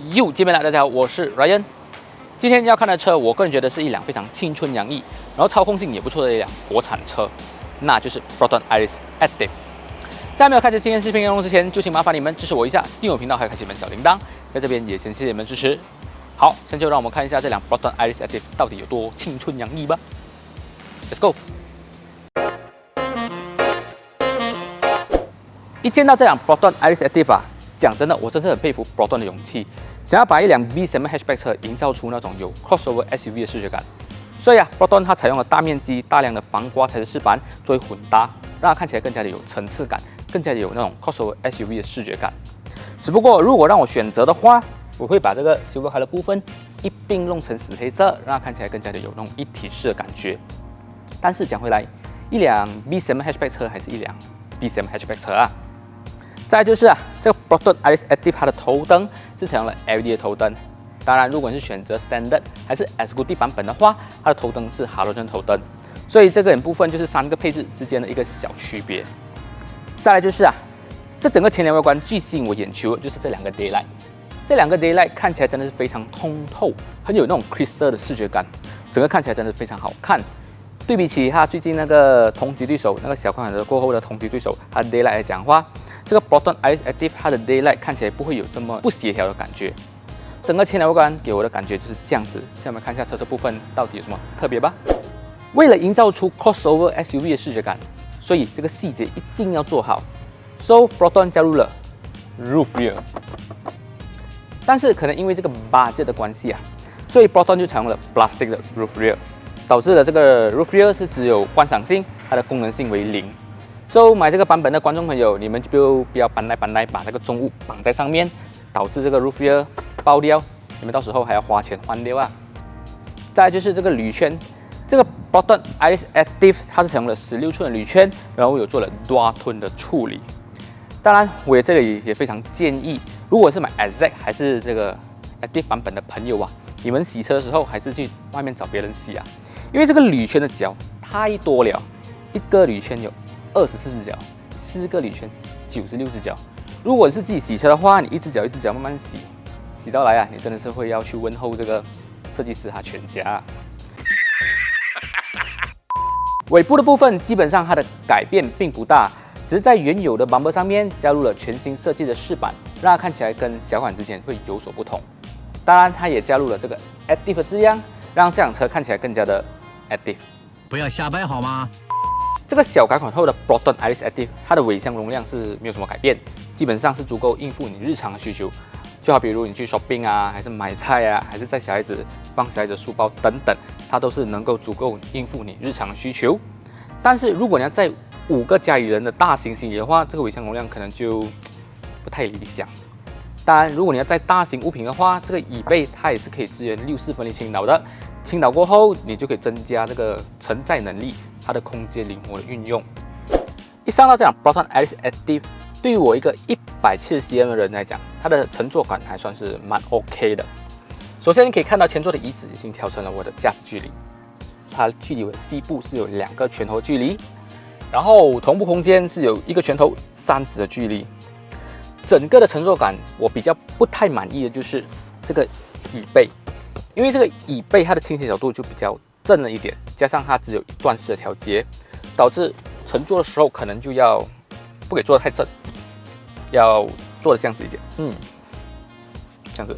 又见面了，大家好，我是 Ryan。今天要看的车，我个人觉得是一辆非常青春洋溢，然后操控性也不错的一辆国产车，那就是 Proton Iris Active。在没有开始今天视频内容之前，就请麻烦你们支持我一下，订阅频道还有开启你们小铃铛，在这边也先谢谢你们支持。好，现在就让我们看一下这辆 Proton Iris Active 到底有多青春洋溢吧。Let's go。一见到这辆 Proton Iris Active 啊，讲真的，我真是很佩服 Proton 的勇气，想要把一辆 V7 hatchback 车营造出那种有 crossover SUV 的视觉感。所以啊 ，Proton 它采用了大面积、大量的防刮材质饰板作为混搭，让它看起来更加的有层次感，更加的有那种 crossover SUV 的视觉感。只不过，如果让我选择的话，我会把这个 silver color 部分一并弄成死黑色，让它看起来更加的有那种一体式的感觉。但是讲回来，一辆 V7 hatchback 车还是一辆 V7 hatchback 车啊。再来就是这个 Proton Iris Active 它的头灯是采用了 LED 的头灯。当然，如果你是选择 Standard 还是 Executive 版本的话，它的头灯是 Halogen 头灯。所以这个部分就是3个配置之间的一个小区别。再来就是这整个前脸外观最吸引我眼球的就是这2个 Daylight。这2个 Daylight 看起来真的是非常通透，很有那种 crystal 的视觉感，整个看起来真的非常好看。对比起它最近那个同级对手，那个小款的过后的同级对手，它的 Daylight 来讲的话，这个 Proton Iris Active 它的 Daylight 看起来不会有这么不协调的感觉。整个前脸外观给我的感觉就是这样子。现在我们看一下车侧部分到底有什么特别吧。为了营造出 crossover SUV 的视觉感，所以这个细节一定要做好。So Proton 加入了 Roof Rail， 但是可能因为这个 budget 的关系所以 Proton 就采用了 Plastic 的 Roof Rail。导致了这个 Roof Rail 是只有观赏性，它的功能性为0。So 买这个版本的观众朋友，你们就不要搬来把这个重物绑在上面，导致这个 Roof Rail 爆掉，你们到时候还要花钱换掉啊。再来就是这个铝圈，这个 Proton Iris Active 它是采用了16寸的铝圈，然后有做了 Dual Tone 的处理。当然，我这里也非常建议，如果是买 Exact 还是这个 Active 版本的朋友你们洗车的时候还是去外面找别人洗因为这个铝圈的角太多了，一个铝圈有24只角，4个铝圈96只角。如果是自己洗车的话，你一只角一只角慢慢洗，洗到来你真的是会要去问候这个设计师全家。尾部的部分基本上它的改变并不大，只是在原有的 bumper 上面加入了全新设计的饰板，让它看起来跟小款之前会有所不同。当然，它也加入了这个 Active 的字样，让这辆车看起来更加的Active， 不要瞎掰好吗？这个小改款后的 Proton Iris Active， 它的尾箱容量是没有什么改变，基本上是足够应付你日常的需求。就好比如你去 shopping 还是买菜还是在小孩子放小孩子的书包等等，它都是能够足够应付你日常的需求。但是如果你要载5个家里人的大型行李的话，这个尾箱容量可能就不太理想。当然，如果你要载大型物品的话，这个椅背它也是可以支援6/4分离倾倒的。倾倒过后，你就可以增加这个承载能力，它的空间灵活的运用。一上到这辆 Proton Iris Active， 对于我一个170cm 的人来讲，它的乘坐感还算是蛮 OK 的。首先，你可以看到前座的椅子已经调成了我的驾驶距离，它距离我的膝部是有2个拳头距离，然后同步空间是有1个拳头3指的距离。整个的乘坐感，我比较不太满意的就是这个椅背。因为这个椅背它的倾斜角度就比较正了一点，加上它只有一段式的调节，导致乘坐的时候可能就要不给坐得太正，要坐的这样子一点，这样子，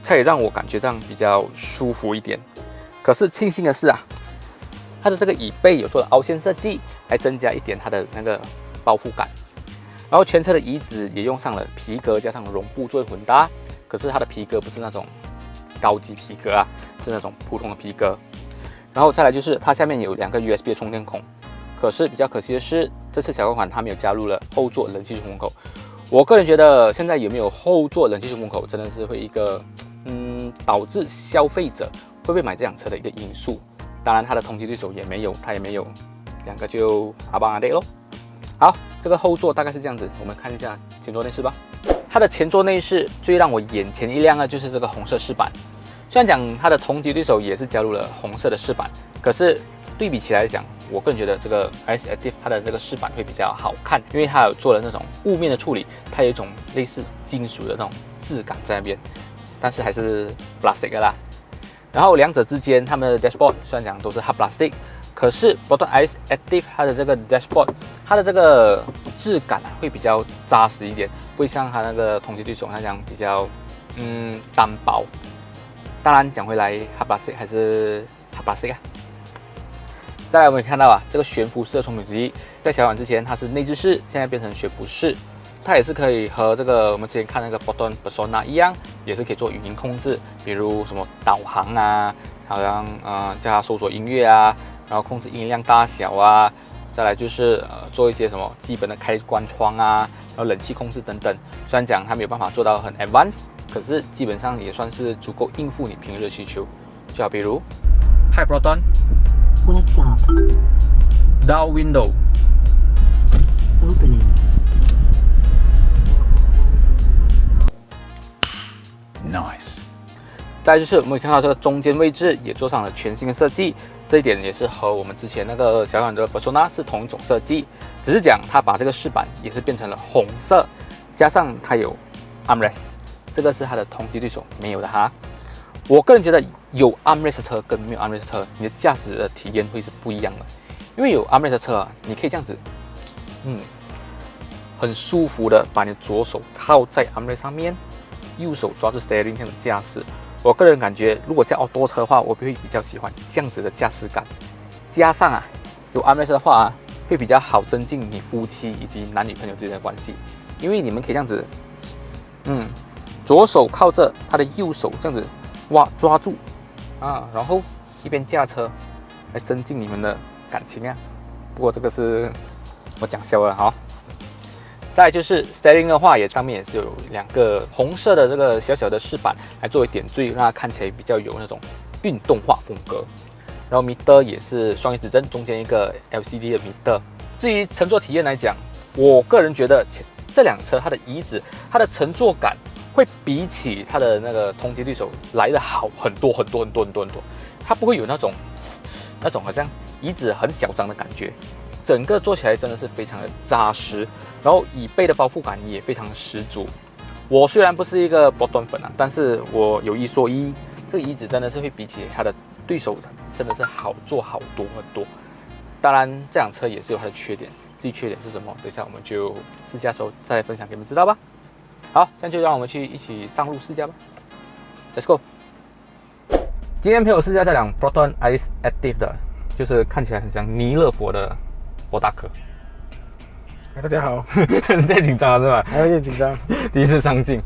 才也让我感觉这样比较舒服一点。可是庆幸的是它的这个椅背有做了凹陷设计，来增加一点它的那个包覆感。然后全车的椅子也用上了皮革加上绒布作为混搭，可是它的皮革不是那种高级皮革是那种普通的皮革。然后再来就是它下面有2个 USB 的充电孔，可是比较可惜的是，这次小款它没有加入了后座冷气出风口。我个人觉得现在有没有后座冷气出风口，真的是会一个导致消费者会不会买这辆车的一个因素。当然，它的同级对手也没有，它也没有，2个就阿邦阿爹咯。好，这个后座大概是这样子，我们看一下前座内饰吧。它的前座内饰最让我眼前一亮的就是这个红色饰板。虽然讲它的同级对手也是加入了红色的饰板，可是对比起来讲，我个人觉得这个 Iris Active 它的这个饰板会比较好看，因为它有做了那种雾面的处理，它有一种类似金属的那种质感在那边，但是还是 plastic 的啦。然后两者之间，它们的 dashboard 虽然讲都是 hard plastic， 可是 Proton Iris Active 它的这个 dashboard， 它的这个质感会比较扎实一点，不会像它那个同级对手那样比较单薄。当然讲回来 hard plastic 还是 hard plastic 啊。再来我们看到这个悬浮式的冲水机，在小碗之前它是内置式，现在变成悬浮式。它也是可以和这个我们之前看那个 Proton Persona 一样，也是可以做语音控制，比如什么导航啊，好像叫它搜索音乐啊，然后控制音量大小啊，再来就是做一些什么基本的开关窗啊，然后冷气控制等等。虽然讲它没有办法做到很 advanced， 可是基本上也算是足够应付你平日的需求。就好比如 Hi Proton What's up? Down window Opening. Nice。再来就是我们可以看到这个中间位置也做上了全新的设计，这一点也是和我们之前那个小款的 Persona 是同一种设计，只是讲它把这个饰板也是变成了红色，加上它有 armrest， 这个是它的同级对手没有的哈。我个人觉得有 armrest 车跟没有 armrest 车，你的驾驶的体验会是不一样的，因为有 armrest 车你可以这样子，很舒服的把你的左手靠在 armrest 上面。右手抓住 steering 这样的驾驶，我个人感觉，如果驾auto车的话，我会比较喜欢这样子的驾驶感。加上有 armrest 的话会比较好增进你夫妻以及男女朋友之间的关系，因为你们可以这样子，左手靠着他的右手这样子抓住然后一边驾车来增进你们的感情啊。不过这个是我讲笑了哈。再来就是 steering 的话，上面也是有两个红色的这个小小的饰板来作为点缀，让它看起来比较有那种运动化风格。然后 meter 也是双一指针，中间一个 LCD 的 meter。至于乘坐体验来讲，我个人觉得这辆车它的椅子，它的乘坐感会比起它的那个同级对手来的好很多。它不会有那种好像椅子很小张的感觉。整个坐起来真的是非常的扎实，然后椅背的包覆感也非常的十足。我虽然不是一个Proton粉但是我有一说一，这个椅子真的是会比起它的对手真的是好坐好多很多。当然这辆车也是有它的缺点，至于缺点是什么，等一下我们就试驾的时候再来分享给你们知道吧。好，现在就让我们一起上路试驾吧 ，Let's go。今天陪我试驾这辆 Proton Iris Active 的，就是看起来很像弥勒佛的博大可。大家好，太紧张了是吧？还有点紧张。第一次上镜，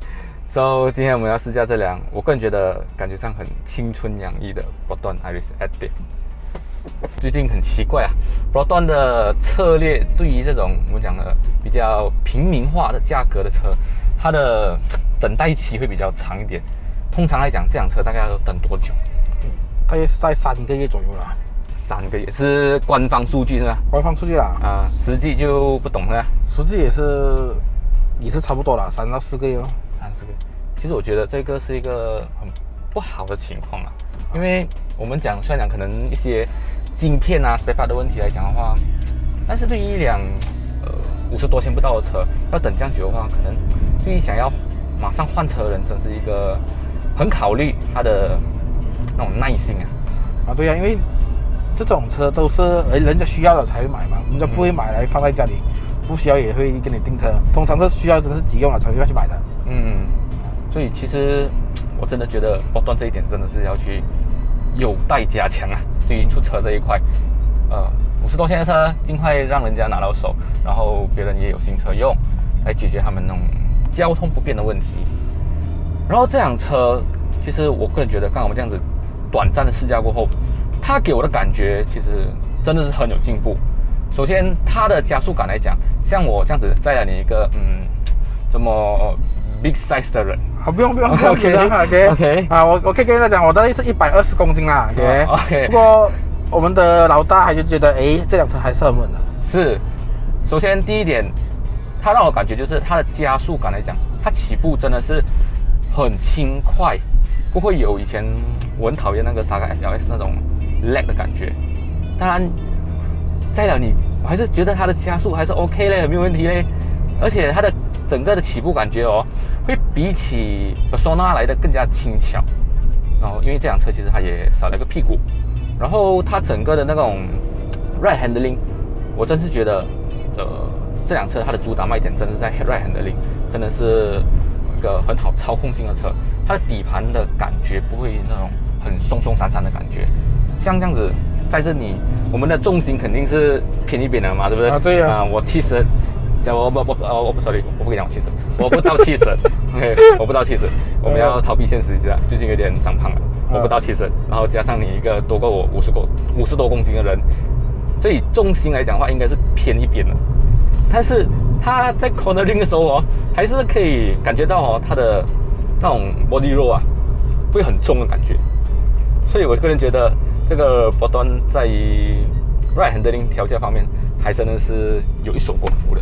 今天我们要试驾这辆，我个人觉得感觉上很青春洋溢的 Proton Iris Active。最近很奇怪Proton 的策略对于这种我们讲的比较平民化的价格的车，它的等待期会比较长一点。通常来讲，这辆车大概要等多久？大约是在3个月左右啦。3个月是官方数据是吗？官方数据啦。实际就不懂了。实际也是差不多啦，3到4个月咯。3、4个月。其实我觉得这个是一个很不好的情况因为我们虽然讲可能一些晶片spare part 的问题来讲的话，但是对于一辆50多千不到的车，要等这样久的话，可能对于想要马上换车的人生是一个很考虑他的那种耐心对因为这种车都是人家需要的才会买嘛，人家不会买来放在家里，不需要也会跟你订车，通常是需要真的是急用了才会去买的。所以其实我真的觉得Proton这一点真的是要去有待加强对于出车这一块，50多千的车尽快让人家拿到手，然后别人也有新车用，来解决他们那种交通不便的问题。然后这辆车，其实我个人觉得，刚刚我们这样子短暂的试驾过后，它给我的感觉其实真的是很有进步。首先，它的加速感来讲，像我这样子载了你一个这么 big size 的人，不用OK 我可以跟大家讲，我大概是120公斤啦 OK 不过我们的老大还是觉得这辆车还是很稳的。是，首先第一点，它让我感觉就是它的加速感来讲，它起步真的是很轻快，不会有以前我很讨厌那个Saga FLS 那种 lag 的感觉。当然，载了你，我还是觉得它的加速还是 OK 嘞，没有问题嘞。而且它的整个的起步感觉哦，会比起 Persona 来的更加轻巧。然后因为这辆车其实它也少了一个屁股，然后它整个的那种 ride handling， 我真是觉得这辆车它的主打卖点真的是在 ride handling， 真的是一个很好操控性的车。它的底盘的感觉不会那种很松松散散的感觉，像这样子在这里，我们的重心肯定是偏一边的嘛，对不对？啊，对呀。我70，我不 sorry， 我不跟你讲我70，我不到70，OK， 我不到70，我们要逃避现实一下，最近有点长胖了，我不到70，然后加上你一个多过我50多公斤的人，所以重心来讲的话应该是偏一边的，但是它在 cornering 的时候哦，还是可以感觉到哦它的那种 body roll 啊，会很重的感觉，所以我个人觉得这个波端在于 ride handling 调教方面，还真的是有一手功夫的。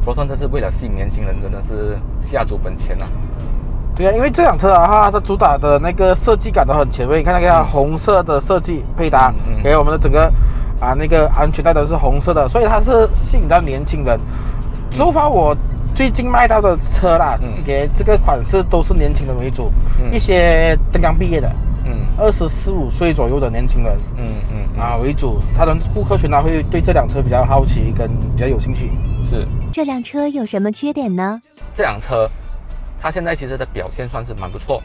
波端这是为了吸引年轻人，真的是下足本钱啊。对啊，因为这辆车啊，它主打的那个设计感都很前卫。你看那个红色的设计配搭，给我们的整个那个安全带都是红色的，所以它是吸引到年轻人。so far我最近卖到的车啦，给这个款式都是年轻人为主，一些刚毕业的，24、25岁左右的年轻人，为主，他的顾客群呢会对这辆车比较好奇，跟比较有兴趣。是。这辆车有什么缺点呢？这辆车，它现在其实的表现算是蛮不错，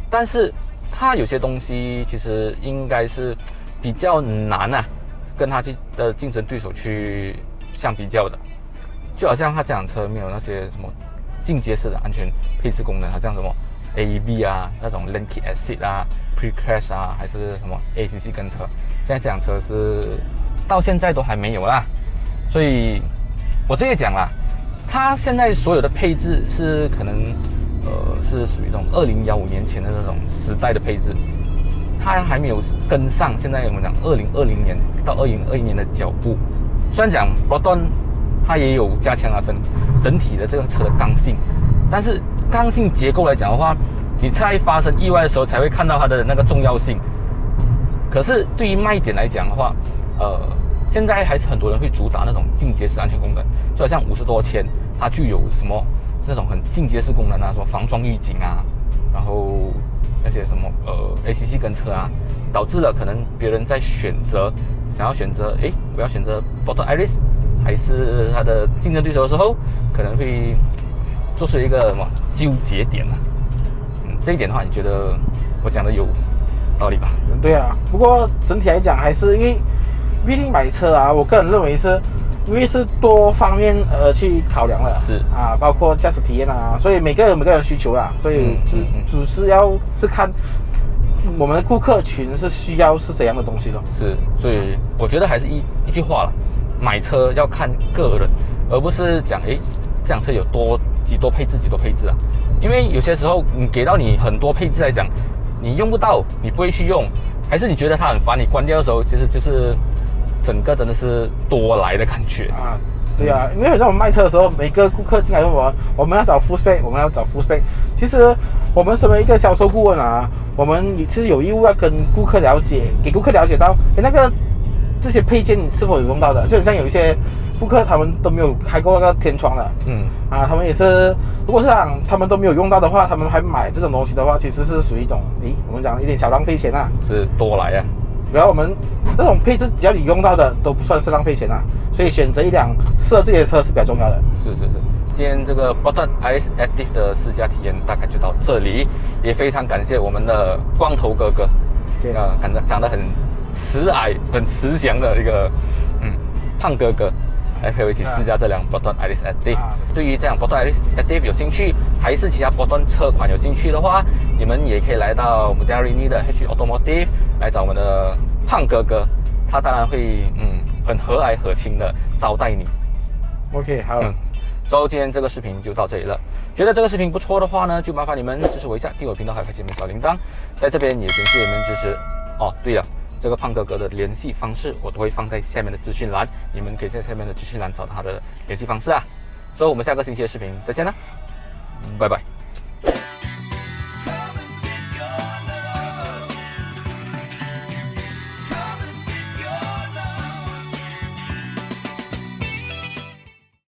但是它有些东西其实应该是比较难啊，跟它的竞争对手去相比较的。就好像它这辆车没有那些什么进阶式的安全配置功能，好像什么 AEB 啊，那种 Lane Keep Assist 啊 ，Pre-Crash 啊，还是什么 ACC 跟车，现在这辆车是到现在都还没有啦。所以我这个讲啦，它现在所有的配置是可能是属于那种2015年前的那种时代的配置，它还没有跟上现在我们讲2020年到2021年的脚步。虽然讲波端它也有加强了整体的这个车的刚性，但是刚性结构来讲的话，你在发生意外的时候才会看到它的那个重要性。可是对于卖点来讲的话，现在还是很多人会主打那种进阶式安全功能，就好像50多千，它就有什么那种很进阶式功能啊，什么防撞预警啊，然后那些什么ACC 跟车啊，导致了可能别人在想要选择，我要选择 Proton Iris 还是它的竞争对手的时候，可能会做出一个什么纠结点啊。这一点的话，你觉得我讲的有道理吧？对啊，不过整体来讲还是因为毕竟买车啊，我个人认为是因为是多方面去考量的，是包括驾驶体验啊，所以每个人有需求啦，所以主是要是看我们的顾客群是需要是怎样的东西咯。是，所以我觉得还是一句话了，买车要看个人，而不是讲这辆车有几多配置啊。因为有些时候你给到你很多配置来讲，你用不到，你不会去用，还是你觉得它很烦，你关掉的时候，其实就是整个真的是多来的感觉啊。对啊，因为好像我们卖车的时候，每个顾客进来问我们要找 full spec， 我们要找 full spec。其实我们身为一个销售顾问啊，我们其实有义务要跟顾客了解，给顾客了解到，这些配件你是否有用到的。就很像有一些顾客他们都没有开过那个天窗的，他们也是，如果是他们都没有用到的话，他们还买这种东西的话，其实是属于一种，我们讲一点小浪费钱啊，是多来啊。然后我们这种配置，只要你用到的都不算是浪费钱啊，所以选择一辆适合自己的车是比较重要的。是。今天这个 Proton Iris Active 的试驾体验大概就到这里，也非常感谢我们的光头哥哥，长得很慈蔼、很慈祥的一个胖哥哥，来陪我一起试驾这辆 Proton Iris Active。对于这辆 Proton Iris Active 有兴趣，还是其他Proton车款有兴趣的话，你们也可以来到 Mutiara的 H Automotive 来找我们的胖哥哥，他当然会很和蔼可亲的招待你。OK， 好。所以今天这个视频就到这里了。觉得这个视频不错的话呢，就麻烦你们支持我一下，订阅我频道，还有开启小铃铛。在这边也感谢你们支持哦。对了，这个胖哥哥的联系方式我都会放在下面的资讯栏，你们可以在下面的资讯栏找到他的联系方式啊。所以我们下个星期的视频再见啦，拜拜。